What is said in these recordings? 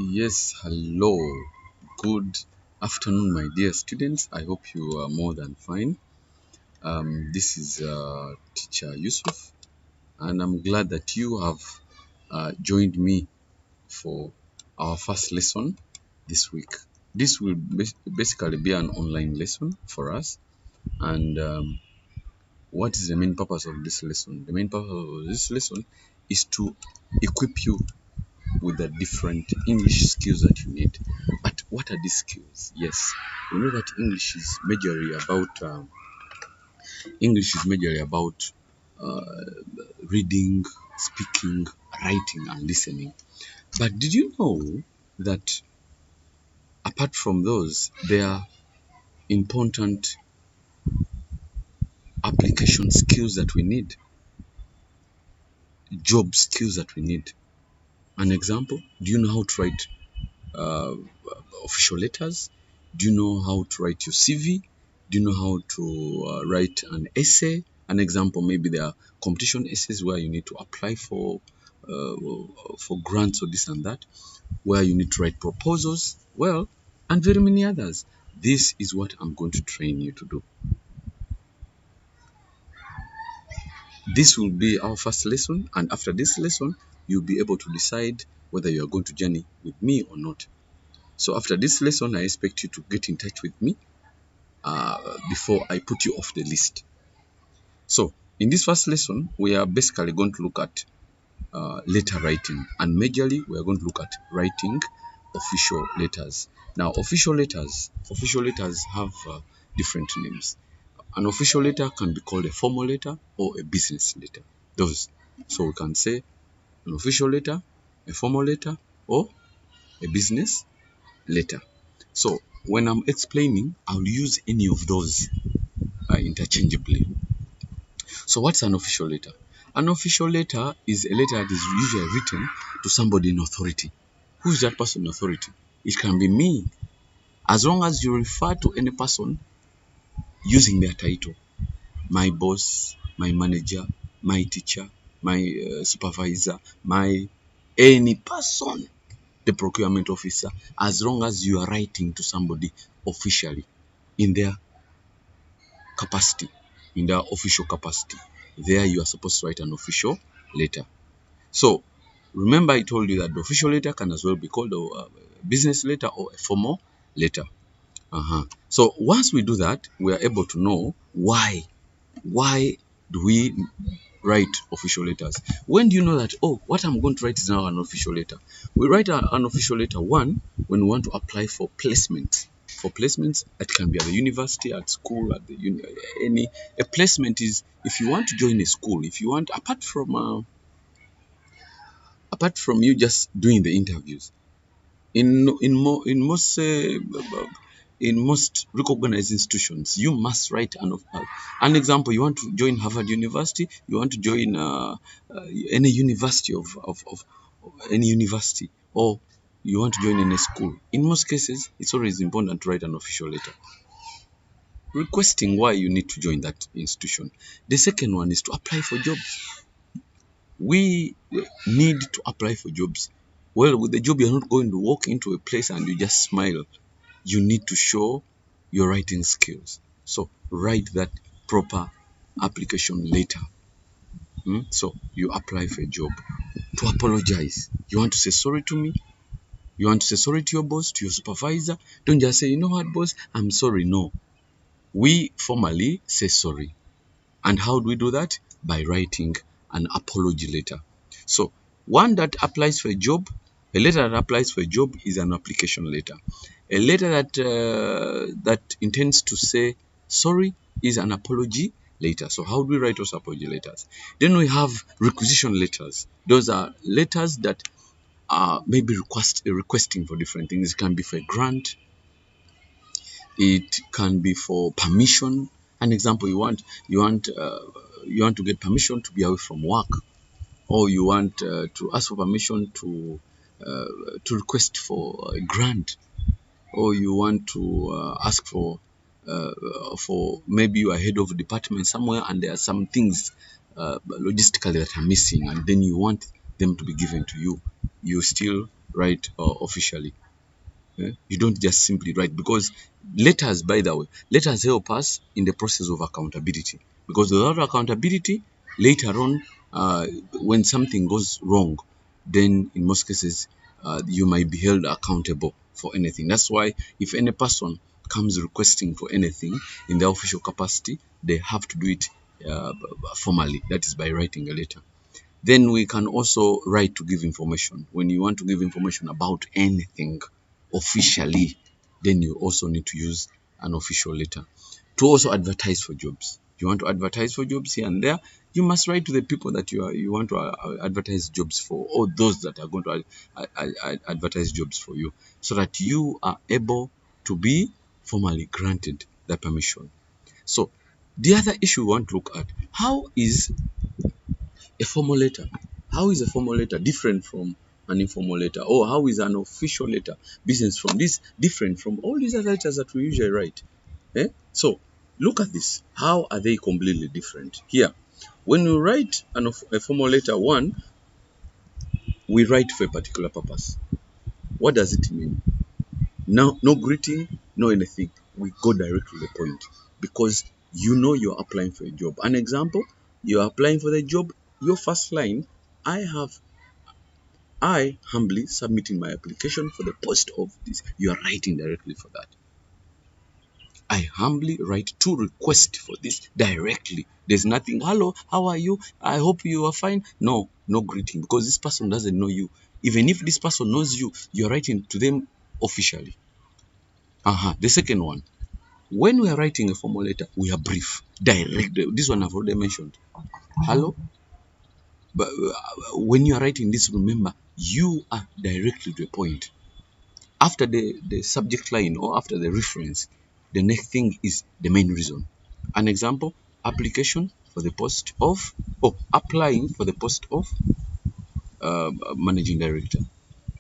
Yes, hello. Good afternoon, my dear students. I hope you are more than fine. This is Teacher Yusuf, and I'm glad that you have joined me for our first lesson this week. This will basically be an online lesson for us. And what is the main purpose of this lesson? The main purpose of this lesson is to equip you with the different English skills that you need. But what are these skills? Yes, we know that English is majorly about uh, reading, speaking, writing, and listening. But did you know that apart from those, there are important application skills that we need, job skills that we need? An example: do you know how to write uh, official letters? Do you know how to write your CV? Do you know how to write an essay? An example, maybe there are competition essays where you need to apply for grants or this and that, where you need to write proposals, well, and very many others. This is what I'm going to train you to do. This will be our first lesson, and after this lesson, you'll be able to decide whether you are going to journey with me or not. So after this lesson, I expect you to get in touch with me before I put you off the list. So in this first lesson, we are basically going to look at letter writing, and majorly we are going to look at writing official letters. Now, official letters have different names. An official letter can be called a formal letter or a business letter. Those. So we can say an official letter, a formal letter, or a business letter. So when I'm explaining, I'll use any of those interchangeably. So what's an official letter? An official letter is a letter that is usually written to somebody in authority. Who is that person in authority? It can be me, as long as you refer to any person using their title. My boss, my manager, my teacher, my supervisor, my any person, the procurement officer, as long as you are writing to somebody officially in their capacity, in their official capacity, there you are supposed to write an official letter. So remember, I told you that the official letter can as well be called a business letter or a formal letter. So once we do that, we are able to know why. Why do we write official letters? When do you know that, oh, what I'm going to write is now an official letter? We write an official letter, one, when we want to apply for placement. For placements, it can be at the university, at school, at the any. A placement is if you want to join a school, if you want, apart from you just doing the interviews, in most recognized institutions, you must write an example. You want to join Harvard University, you want to join any university of any university, or you want to join any school. In most cases, it's always important to write an official letter requesting why you need to join that institution. The second one is to apply for jobs. We need to apply for jobs. Well, with the job, you're not going to walk into a place and you just smile. You need to show your writing skills. So write that proper application letter. So you apply for a job. To apologize, you want to say sorry to me, you want to say sorry to your boss, to your supervisor. Don't just say, you know what, boss, I'm sorry. No, we formally say sorry. And how do we do that? By writing an apology letter. So one that applies for a job, a letter that applies for a job is an application letter. A letter that intends to say sorry is an apology letter. So how do we write those apology letters? Then we have requisition letters. Those are letters that are maybe requesting for different things. It can be for a grant, it can be for permission. An example, you want to get permission to be away from work, or you want to ask for permission to request for a grant, or you want to ask for maybe you are head of a department somewhere and there are some things logistically that are missing, and then you want them to be given to you. You still write officially. You don't just simply write, because letters, by the way, letters help us in the process of accountability, because without accountability, later on, when something goes wrong, then in most cases, you might be held accountable for anything. That's why if any person comes requesting for anything in their official capacity, they have to do it formally, that is by writing a letter. Then we can also write to give information. When you want to give information about anything officially, then you also need to use an official letter. To also advertise for jobs. You want to advertise for jobs here and there, you must write to the people that you want to advertise jobs for, or those that are going to advertise jobs for you, so that you are able to be formally granted the permission. So the other issue we want to look at, how is a formal letter. How is a formal letter different from an informal letter? Or how is an official letter business from this different from all these other letters that we usually write? So look at this. How are they completely different? Here, when we write a formal letter, one, we write for a particular purpose. What does it mean? No greeting, no anything. We go direct to the point, because you know you're applying for a job. An example, you're applying for the job, your first line, I humbly submitting my application for the post of this. You are writing directly for that. I humbly write to request for this directly. There's nothing, hello, how are you? I hope you are fine. No greeting, because this person doesn't know you. Even if this person knows you, you're writing to them officially. The second one, when we are writing a formal letter, we are brief, direct. This one I've already mentioned. Hello, but when you are writing this, remember, you are directly to the point. After the subject line or after the reference, the next thing is the main reason. An example, application for the post of, applying for the post of managing director.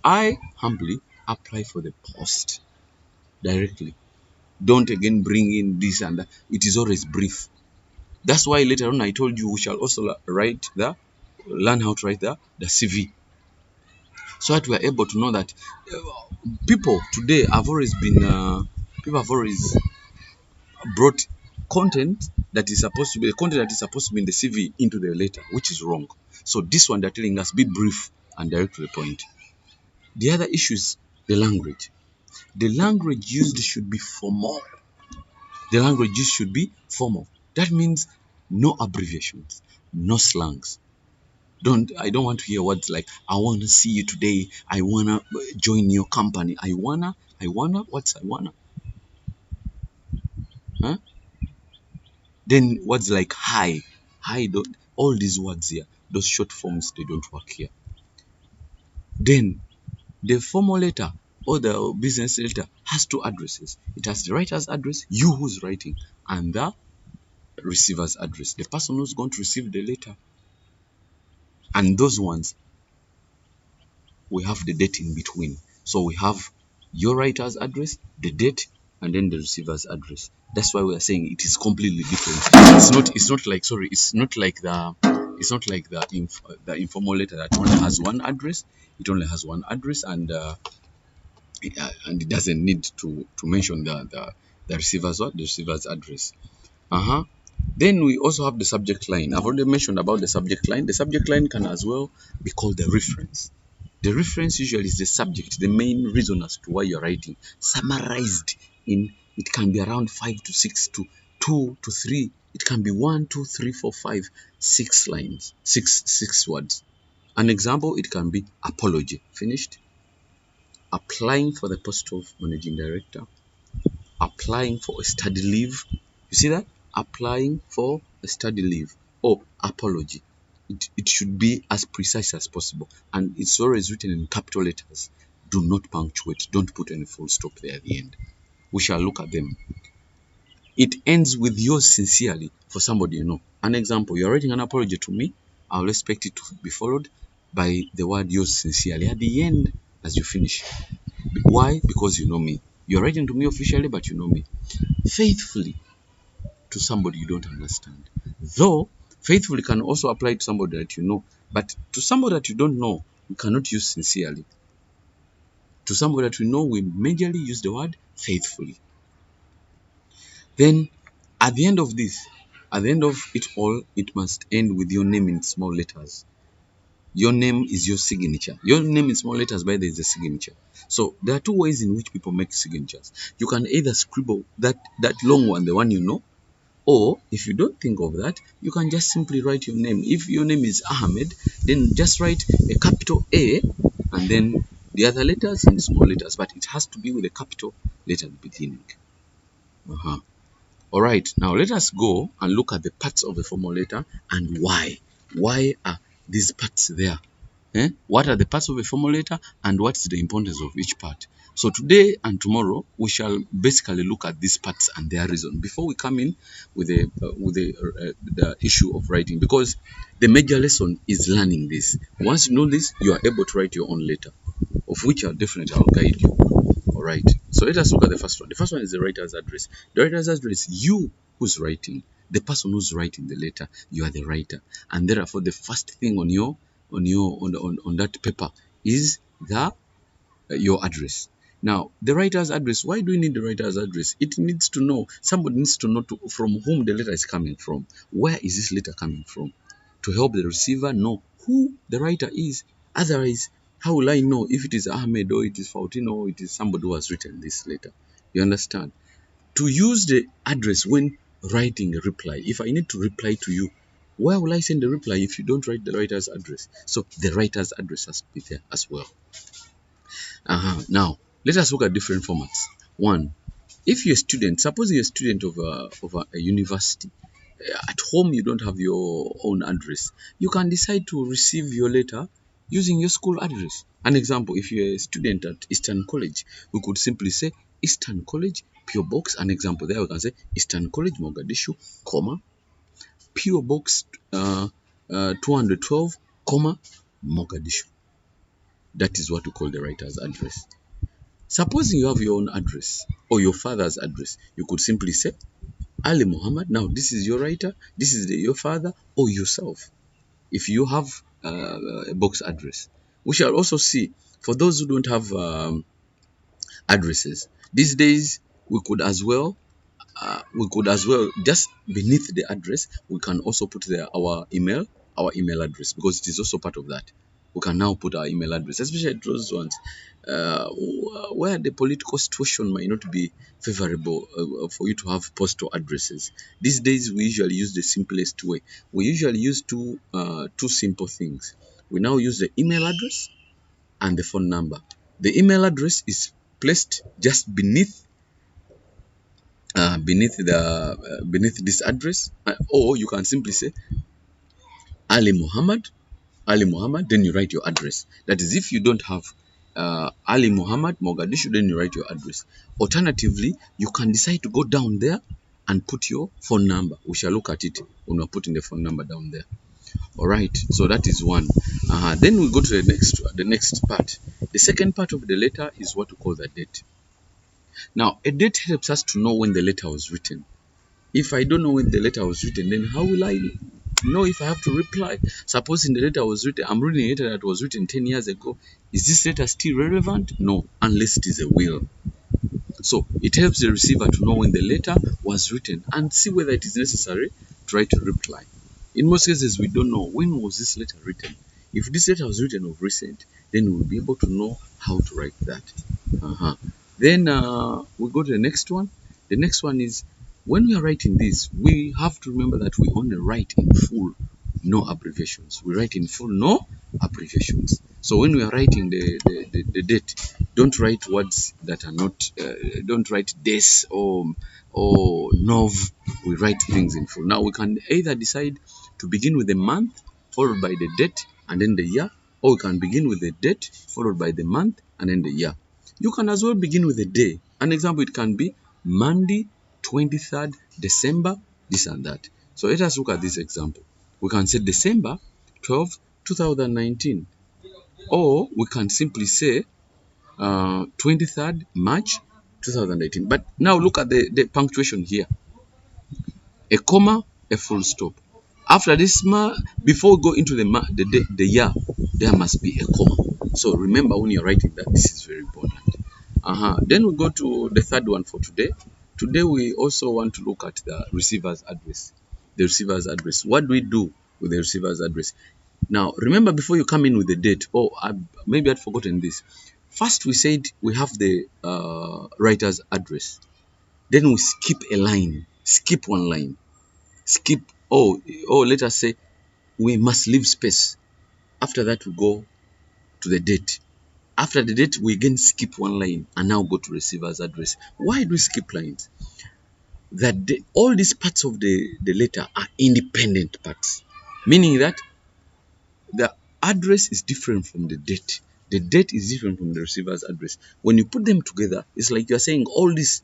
I humbly apply for the post directly. Don't again bring in this and that. It is always brief. That's why later on I told you we shall also learn how to write the CV, so that we are able to know that people today have always been people have always brought content that is supposed to be in the CV into the letter, which is wrong. So this one they're telling us, be brief and direct to the point. The other issue is the language. The language used should be formal. The language used should be formal. That means no abbreviations, no slangs. I don't want to hear words like, I want to see you today, I wanna join your company, I wanna, what's I wanna? Huh? Then words like hi, don't, all these words here, those short forms, they don't work here. Then the formal letter or the business letter has two addresses. It has the writer's address, you who's writing, and the receiver's address, the person who's going to receive the letter. And those ones, we have the date in between. So we have your writer's address, the date, and then the receiver's address. That's why we are saying it is completely different. It's not like the informal letter that only has one address. It only has one address, and it doesn't need to mention the receiver's address. Then we also have the subject line. I've already mentioned about the subject line. The subject line can as well be called the reference. The reference usually is the subject, the main reason as to why you're writing, summarized in, it can be around 5 to 6 to 2 to 3. It can be 1, 2, 3, 4, 5, 6 lines, six words. An example, it can be apology, finished. Applying for the post of managing director. Applying for a study leave. You see that? Applying for a study leave, or apology. It should be as precise as possible, and it's always written in capital letters. Do not punctuate, don't put any full stop there at the end. We shall look at them. It ends with yours sincerely for somebody you know. An example, you're writing an apology to me, I'll expect it to be followed by the word yours sincerely at the end as you finish. Why? Because you know me. You're writing to me officially, but you know me. Faithfully to somebody you don't understand. Though faithfully can also apply to somebody that you know, but to somebody that you don't know, you cannot use sincerely. to somebody that we know, we majorly use the word faithfully. Then at the end of this, at the end of it all, it must end with your name in small letters. Your name is your signature. Your name in small letters, by there is a signature. So there are two ways in which people make signatures. You can either scribble that long one, the one you know, or if you don't think of that, you can just simply write your name. If your name is Ahmed, then just write a capital A and then the other letters in small letters, but it has to be with a capital letter at the beginning. All right, now let us go and look at the parts of the formal letter and why. Why are these parts there? What are the parts of a formal letter and what is the importance of each part? So today and tomorrow we shall basically look at these parts and their reason before we come in with the issue of writing, because the major lesson is learning this. Once you know this, you are able to write your own letter, of which I'll guide you. All right, so let us look at the first one. The first one is the writer's address. The writer's address, you who's writing, the person who's writing the letter, you are the writer, and therefore the first thing on that paper is your address. Now, the writer's address, why do we need the writer's address? It needs to know, somebody needs to know from whom the letter is coming from. Where is this letter coming from? To help the receiver know who the writer is. Otherwise, how will I know if it is Ahmed or it is Faustino or it is somebody who has written this letter? You understand? To use the address when writing a reply, if I need to reply to you, where will I send the reply if you don't write the writer's address? So the writer's address has to be there as well. Now, let us look at different formats. One, if you're a student, suppose you're a student of a university, at home you don't have your own address, you can decide to receive your letter using your school address. An example, if you're a student at Eastern College, we could simply say Eastern College, PO Box. An example there, we can say Eastern College, Mogadishu, comma, PO Box 212, comma, Mogadishu. That is what we call the writer's address. Supposing you have your own address or your father's address, you could simply say Ali Muhammad. Now, this is your writer, this is your father or yourself, if you have a box address. We shall also see, for those who don't have addresses, these days we could as well just beneath the address we can also put there our email address, because it is also part of that. We can now put our email address, especially those ones where the political situation might not be favorable for you to have postal addresses. These days we usually use the simplest way. We usually use two simple things. We now use the email address and the phone number. The email address is placed just beneath this address, or you can simply say Ali Muhammad, then you write your address. That is, if you don't have Ali Muhammad Mogadishu, then you write your address. Alternatively, you can decide to go down there and put your phone number. We shall look at it when we're putting the phone number down there. All right, so that is one. Then we go to the next part. The second part of the letter is what we call the date. Now, a date helps us to know when the letter was written. If I don't know when the letter was written, then how will I know if I have to reply? Supposing the letter was written, I'm reading a letter that was written 10 years ago. Is this letter still relevant? No, unless it is a will. So it helps the receiver to know when the letter was written and see whether it is necessary to write a reply. In most cases, we don't know when was this letter written. If this letter was written of recent, then we'll be able to know how to write that. Then we go to the next one. The next one is, when we are writing this, we have to remember that we only write in full, no abbreviations. We write in full, no abbreviations. So when we are writing the date, don't write words that are not, don't write des or nov. We write things in full. Now we can either decide to begin with the month, followed by the date, and then the year, or we can begin with the date, followed by the month, and then the year. You can as well begin with a day. An example, it can be Monday, 23rd December, this and that. So let us look at this example. We can say December 12, 2019. Or we can simply say 23rd March 2018. But now look at the punctuation here. A comma, a full stop. After this, before we go into the year, there must be a comma. So remember when you're writing that, this is very important. Then we go to the third one for today. Today we also want to look at the receiver's address. The receiver's address. What do we do with the receiver's address? Now, remember before you come in with the date, maybe I'd forgotten this. First, we said we have the writer's address. Then we skip a line, skip one line, skip, let us say we must leave space. After that, we go to the date. After the date, we again skip one line and now go to receiver's address. Why do we skip lines? All these parts of the letter are independent parts, meaning that the address is different from the date. The date is different from the receiver's address. When you put them together, it's like you're saying all these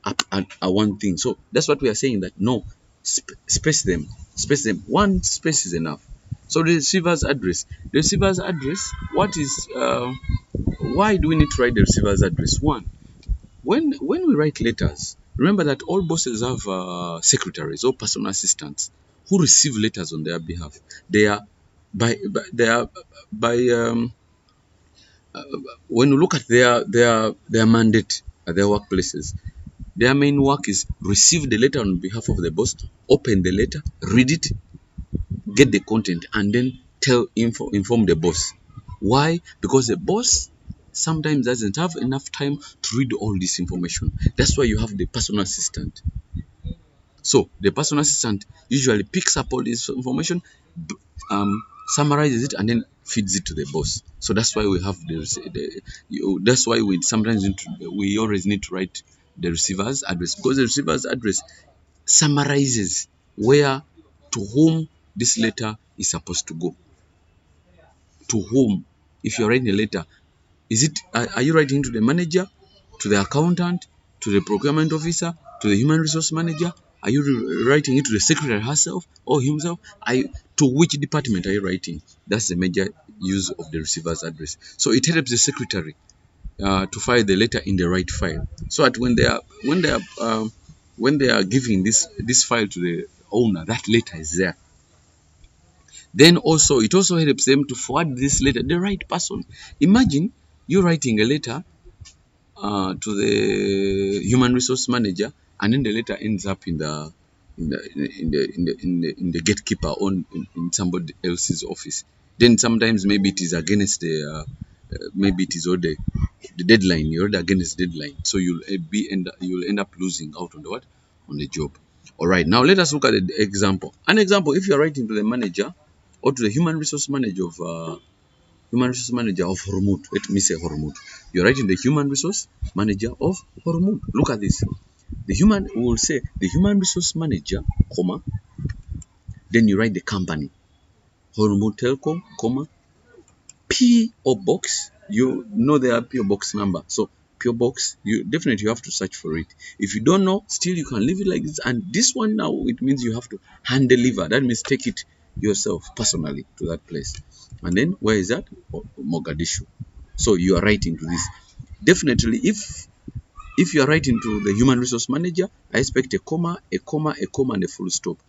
are one thing. So that's what we are saying, that no, space them. Space them. One space is enough. So the receiver's address. The receiver's address, why do we need to write the receiver's address? One, when we write letters, remember that all bosses have secretaries or personal assistants who receive letters on their behalf. They are by when you look at their mandate at their workplaces, their main work is receive the letter on behalf of the boss, open the letter, read it, get the content, and then inform the boss. Why? Because the boss sometimes doesn't have enough time to read all this information. That's why you have the personal assistant. So the personal assistant usually picks up all this information, summarizes it, and then feeds it to the boss. So that's why we have that's why we always need to write the receiver's address, because the receiver's address summarizes where, to whom this letter is supposed to go. To whom? If you're writing a letter, are you writing to the manager, to the accountant, to the procurement officer, to the human resource manager? Are you writing it to the secretary herself or himself? To which department are you writing? That's the major use of the receiver's address. So it helps the secretary to file the letter in the right file, so that when they are giving this file to the owner, that letter is there. Then also, it also helps them to forward this letter to the right person. Imagine you writing a letter to the human resource manager, and then the letter ends up in the gatekeeper in somebody else's office. Then sometimes maybe it is against maybe it is all the deadline. You're against deadline, so you'll end up losing out on the job. All right, now let us look at the example. An example: if you're writing to the manager or to the human resource manager of Hormuz. Let me say Hormuz. You're writing the human resource manager of Hormuz. Look at this. We will say the human resource manager, comma, then you write the company. Hormuz Telecom, comma, P.O. Box. You know their P.O. Box number. So P.O. Box, you have to search for it. If you don't know, still you can leave it like this. And this one now, it means you have to hand deliver. That means take it yourself personally to that place. And then where is that? Mogadishu. So you are writing to this. Definitely, if you are writing to the human resource manager, I expect a comma, and a full stop.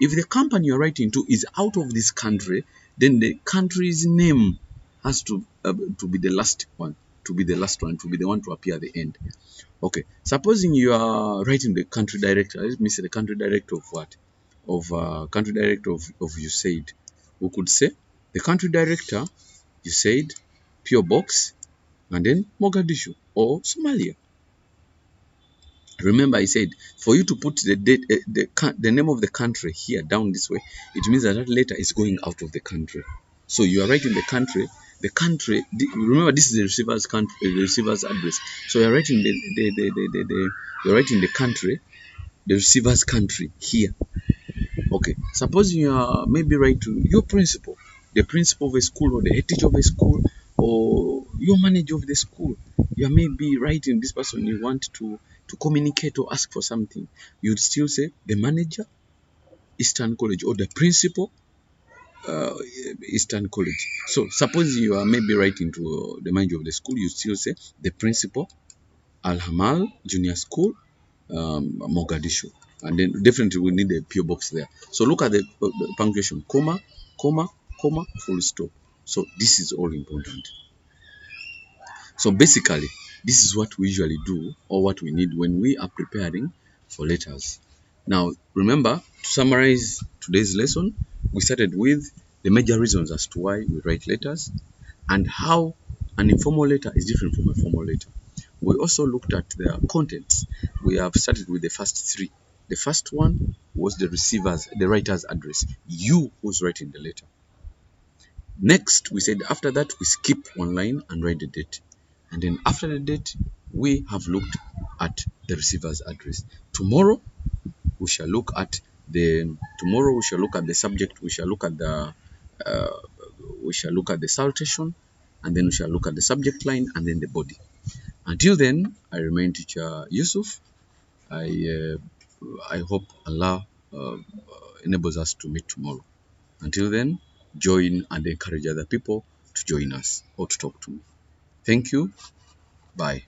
If the company you are writing to is out of this country, then the country's name has to be the last one, to be the one to appear at the end. Okay, supposing you are writing the country director. Let me say the country director of what? Country director of USAID. We could say the country director, USAID, P.O. Box, and then Mogadishu or Somalia. Remember, I said for you to put the name of the country here down this way, it means that letter is going out of the country. So you are writing the country. Remember, this is the receiver's country, the receiver's address. So you're writing you're writing the country, the receiver's country here. Okay. Suppose you are maybe write to your principal, the principal of a school, or the head teacher of a school, or your manager of the school. You are maybe writing this person you want to communicate or ask for something. You'd still say the manager, Eastern College, or the principal, Eastern College. So suppose you are maybe writing to the manager of the school, you still say the principal, Al Hamal Junior School, Mogadishu. And then definitely we need a P.O. box there. So look at the punctuation: comma, comma, comma, full stop. So this is all important. So basically, this is what we usually do, or what we need when we are preparing for letters. Now, remember, to summarize today's lesson, we started with the major reasons as to why we write letters and how an informal letter is different from a formal letter. We also looked at their contents. We have started with the first three. The first one was the writer's address, you who's writing the letter. Next, we said after that we skip one line and write the date. And then after the date, we have looked at the receiver's address. Tomorrow, we shall look at the subject. We shall look at the salutation, and then we shall look at the subject line and then the body. Until then, I remain teacher Yusuf. I hope Allah enables us to meet tomorrow. Until then, join and encourage other people to join us or to talk to me. Thank you. Bye.